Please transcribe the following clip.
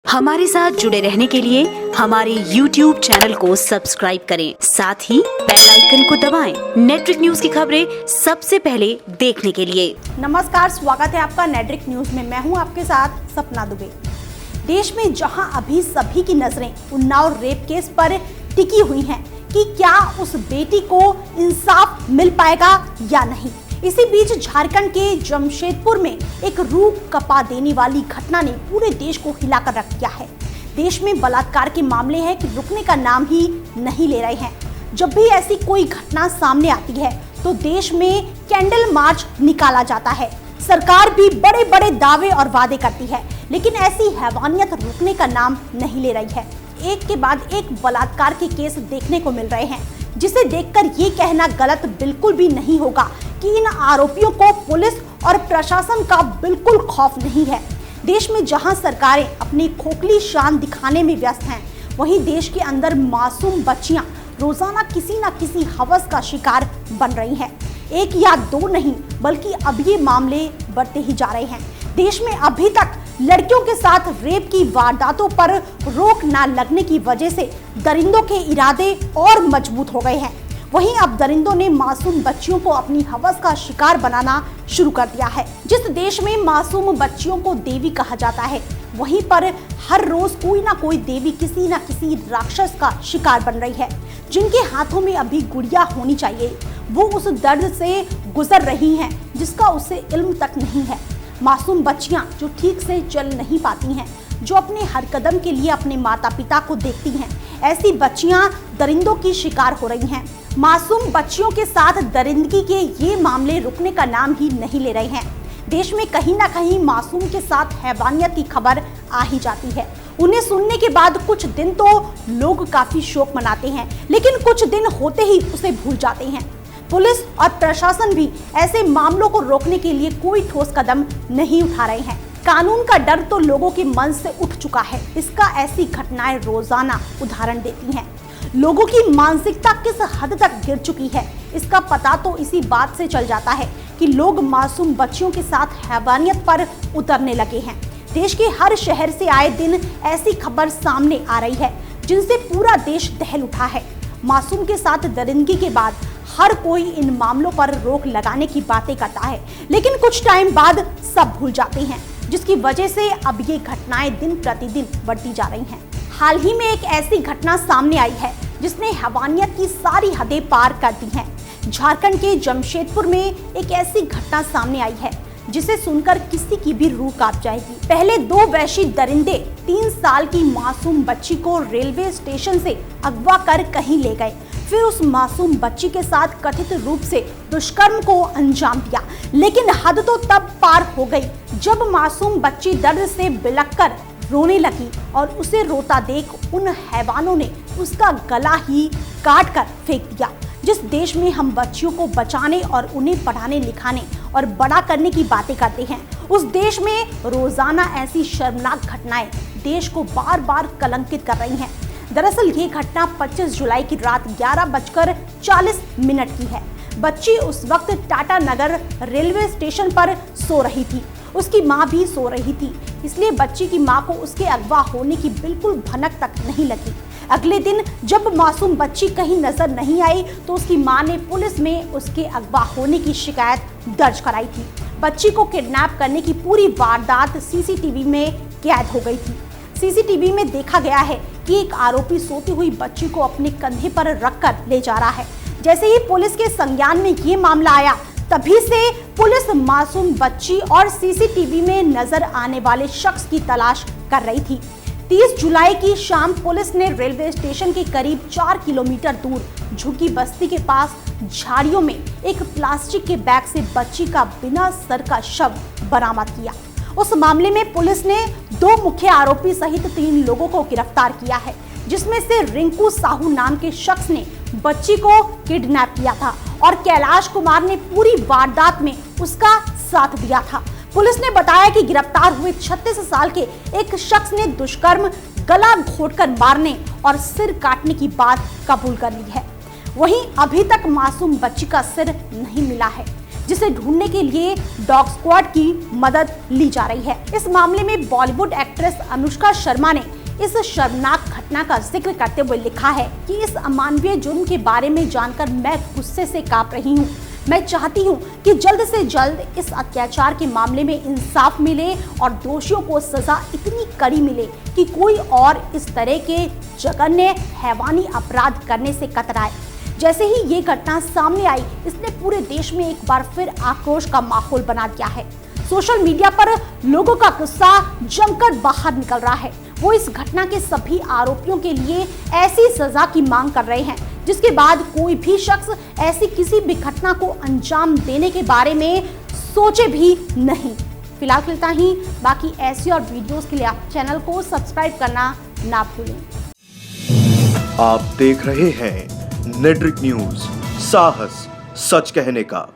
हमारे साथ जुड़े रहने के लिए हमारे YouTube चैनल को सब्सक्राइब करें, साथ ही बेल आइकन को दबाएं। नेट्रिक न्यूज की खबरें सबसे पहले देखने के लिए। नमस्कार, स्वागत है आपका नेट्रिक न्यूज में। मैं हूं आपके साथ सपना दुबे। देश में जहां अभी सभी की नजरें उन्नाव रेप केस पर टिकी हुई हैं कि क्या उस बेटी को इंसाफ मिल पाएगा या नहीं, इसी बीच झारखंड के जमशेदपुर में एक रूह कपा देने वाली घटना ने पूरे देश को हिलाकर रख दिया है। देश में बलात्कार के मामले हैं कि रुकने का नाम ही नहीं ले रहे हैं। जब भी ऐसी कोई घटना सामने आती है तो देश में कैंडल मार्च निकाला जाता है। सरकार भी बड़े बड़े दावे और वादे करती है, लेकिन ऐसी हैवानियत रुकने का नाम नहीं ले रही है। एक के बाद एक बलात्कार के केस देखने को मिल रहे हैं, जिसे देखकर ये कहना गलत बिल्कुल भी नहीं होगा कि इन आरोपियों को पुलिस और प्रशासन का बिल्कुल खौफ नहीं है। देश में जहां सरकारें अपनी खोखली शान दिखाने में व्यस्त हैं, वहीं देश के अंदर मासूम बच्चियां रोजाना किसी न किसी हवस का शिकार बन रही हैं। एक या दो नहीं, बल्कि अब ये मामले बढ़ते ही जा रहे हैं। देश में अभी तक लड़कियों के साथ रेप की वारदातों पर रोक न लगने की वजह से दरिंदों के इरादे और मजबूत हो गए हैं। वहीं अब दरिंदों ने मासूम बच्चियों को अपनी हवस का शिकार बनाना शुरू कर दिया है। जिस देश में मासूम बच्चियों को देवी कहा जाता है, वहीं पर हर रोज कोई ना कोई देवी किसी न किसी राक्षस का शिकार बन रही है। जिनके हाथों में अभी गुड़िया होनी चाहिए, वो उस दर्द से गुजर रही हैं जिसका उसे इल्म तक नहीं है। मासूम बच्चियां जो ठीक से चल नहीं पाती हैं, जो अपने हर कदम के लिए अपने माता पिता को देखती हैं, ऐसी बच्चियां दरिंदों की शिकार हो रही हैं। मासूम बच्चियों के साथ दरिंदगी के ये मामले रुकने का नाम ही नहीं ले रहे हैं। देश में कहीं ना कहीं मासूम के साथ हैवानियत की खबर आ ही जाती है। उन्हें सुनने के बाद कुछ दिन तो लोग काफी शोक मनाते हैं, लेकिन कुछ दिन होते ही उसे भूल जाते हैं। पुलिस और प्रशासन भी ऐसे मामलों को रोकने के लिए कोई ठोस कदम नहीं उठा रहे हैं। कानून का डर तो लोगों के मन से उठ चुका है। इसका ऐसी घटनाएं रोजाना उदाहरण देती हैं। लोगों की मानसिकता किस हद तक गिर चुकी है, इसका पता तो इसी बात से चल जाता है कि लोग मासूम बच्चियों के साथ हैवानियत पर उतरने लगे हैं। देश के हर शहर से आए दिन ऐसी खबर सामने आ रही है, जिनसे पूरा देश दहल उठा है। मासूम के साथ दरिंदगी के बाद हर कोई इन मामलों पर रोक लगाने की बातें करता है, लेकिन कुछ टाइम बाद सब भूल जाते हैं, जिसकी वजह से अब ये घटनाएं दिन प्रतिदिन बढ़ती जा रही हैं। हाल ही में एक ऐसी घटना सामने आई है जिसने हैवानियत की सारी हदें पार कर दी हैं। झारखंड के जमशेदपुर में एक ऐसी घटना सामने आई है जिसे सुनकर किसी की भी रूह कांप जाएगी। पहले दो वैशी दरिंदे 3 साल की मासूम बच्ची को रेलवे स्टेशन से अगवा कर कहीं ले गए, फिर उस मासूम बच्ची के साथ कथित रूप से दुष्कर्म को अंजाम दिया। लेकिन हद तो तब पार हो गई जब मासूम बच्ची दर्द से बिलखकर रोने लगी और उसे रोता देख उन हैवानों ने उसका गला ही काट कर फेंक दिया। जिस देश में हम बच्चियों को बचाने और उन्हें पढ़ाने लिखाने और बड़ा करने की बातें करते हैं, उस देश में रोजाना ऐसी शर्मनाक घटनाएं देश को बार बार कलंकित कर रही हैं। दरअसल ये घटना 25 जुलाई की रात 11:40 की है। बच्ची उस वक्त टाटा नगर रेलवे स्टेशन पर सो रही थी। उसकी मां भी सो रही थी, इसलिए बच्ची की मां को उसके अगवा होने की बिल्कुल भनक तक नहीं लगी। अगले दिन जब मासूम बच्ची कहीं नजर नहीं आई तो उसकी मां ने पुलिस में उसके अगवा होने की शिकायत दर्ज कराई थी। बच्ची को किडनैप करने की पूरी वारदात सीसीटीवी में कैद हो गई थी। सीसीटीवी में देखा गया है कि एक आरोपी सोती हुई बच्ची को अपने कंधे पर रखकर ले जा रहा है। जैसे ही पुलिस के संज्ञान में ये मामला आया, तभी से पुलिस मासूम बच्ची और सीसीटीवी में नजर आने वाले शख्स की तलाश कर रही थी। 30 जुलाई की शाम पुलिस ने रेलवे स्टेशन के करीब 4 किलोमीटर दूर झुग्गी बस्ती के पास झाड़ियों में एक प्लास्टिक के बैग से बच्ची का बिना सर का शव बरामद किया। उस मामले में पुलिस ने 2 मुख्य आरोपी सहित 3 लोगों को गिरफ्तार किया है, जिसमें से रिंकू साहू नाम के शख्स ने बच्ची को किडनैप किया था और कैलाश कुमार ने पूरी वारदात में उसका साथ दिया था। पुलिस ने बताया कि गिरफ्तार हुए 36 साल के एक शख्स ने दुष्कर्म, गला घोंटकर मारने और सिर काटने की बात कबूल कर ली है। वहीं अभी तक मासूम बच्ची का सिर नहीं मिला है। जिसे ढूंढने के लिए डॉग स्क्वाड की मदद ली जा रही है। इस मामले में बॉलीवुड एक्ट्रेस अनुष्का शर्मा ने इस शर्मनाक घटना का जिक्र करते हुए लिखा है कि इस अमानवीय जुर्म के बारे में जानकर मैं गुस्से से कांप रही हूँ। मैं चाहती हूँ कि जल्द से जल्द इस अत्याचार के मामले में इंसाफ मिले और दोषियों को सजा इतनी कड़ी मिले कि कोई और इस तरह के जघन्य हैवानी अपराध करने से कतराए। जैसे ही ये घटना सामने आई, इसने पूरे देश में एक बार फिर आक्रोश का माहौल बना दिया है। सोशल मीडिया पर लोगों का गुस्सा जमकर बाहर निकल रहा है। वो इस घटना के सभी आरोपियों के लिए ऐसी सजा की मांग कर रहे हैं जिसके बाद कोई भी शख्स ऐसी किसी भी घटना को अंजाम देने के बारे में सोचे भी नहीं। फिलहाल इतना ही। बाकी ऐसी और वीडियोस के लिए आप चैनल को सब्सक्राइब करना ना भूलें। आप देख रहे हैं नेट्रिक न्यूज, साहस सच कहने का।